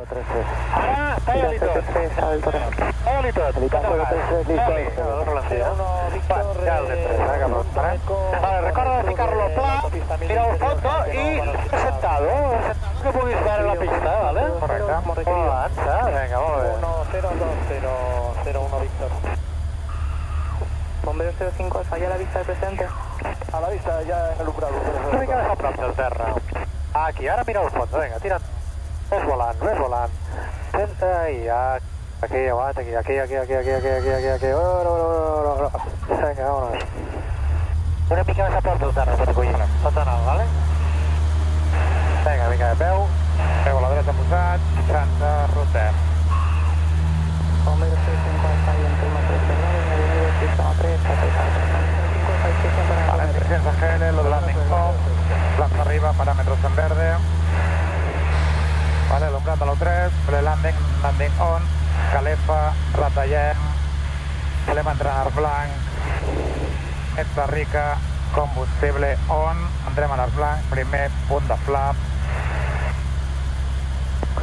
Ara, talla-li tot. Talla-li tot. Ja el de 3, cabrón. Vale, recorda de ficar-lo al pla, mira el foto i sentado. Que puguis veure la pista, ¿vale? Correcte. Avança, venga, molt bé. 1-0-2-0-1 Víctor. Bombero 05, falla la vista del presente. A la vista ya en el umbral. Una mica més a prop del terra. Aquí, ara mira el fons, vinga, tira't. Ves volant, ves volant. Ai, aquí, aguanta, aquí. Vinga, vámonos. Una mica més a prop del terra, per collir. Pot anar, vale? Vinga, mica de peu. Peu a la dreta posat, 60, rotem. Bombero 05, falla en turno 39, mediodía pista 3, Vale, 300 GL, lo de landing off, lanza arriba, parámetros en verde. Vale, l'ombrat de l'O3, landing on, calefa, retallem, volem entrar en arc blanc, extra rica, combustible on, entrem en arc blanc, primer punt de flap.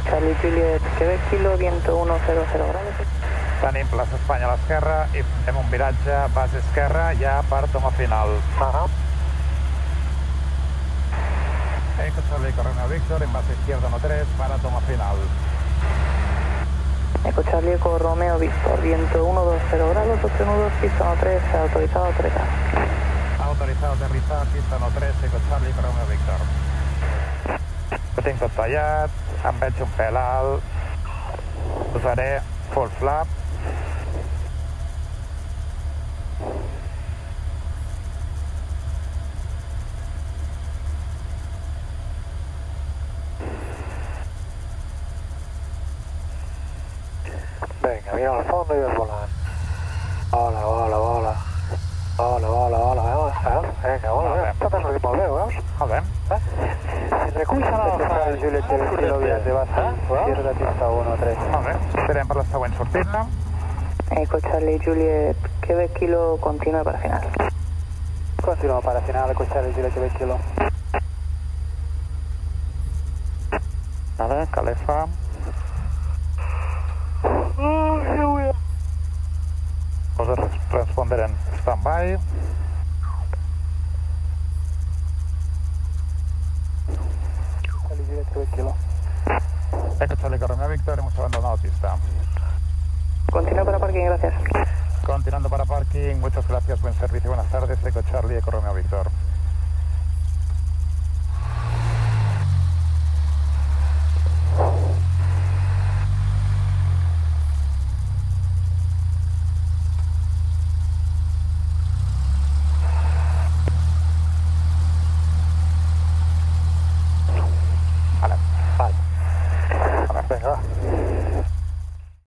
Charlie Juliet, Quebec Kilo, viento 100 grados. Tenim plaça Espanya a l'esquerra i fem un viratge base esquerra ja per toma final. Eco Charlie Correo Víctor en base izquierda 1-3 para toma final. Eco Charlie Eco Romeo Víctor, viento 120 grados, 8 nudos, pista 13, autorizado aterrizar. Autorizado aterrizar, pista 13, Eco Charlie Correo Víctor. Ho tinc tot tallat, em veig un pèl alt, posaré full flap. Vinga, mira al fons i ves volant. Vola. Vinga, molt bé. Està fent ritme molt bé, veus? Molt bé. Si reculls a l'alça el Juliet Quebec Kilo de base, izquierda pista 1-3. Molt bé. Esperem per la següent sortida. Eco Charlie Juliet, Quebec Kilo, continua para final. Continua para final, Eco Charlie Juliet Quebec Kilo. Vale, calefa. Coses responder en stand-by. Charlie Juliet Quebec Kilo. Eco Charlie Correo Víctor, hemos abandonado pista. Continúa para parking, gracias. Continuando para parking, muchas gracias, buen servicio, buenas tardes, Eco Charlie, Eco Romeo Víctor.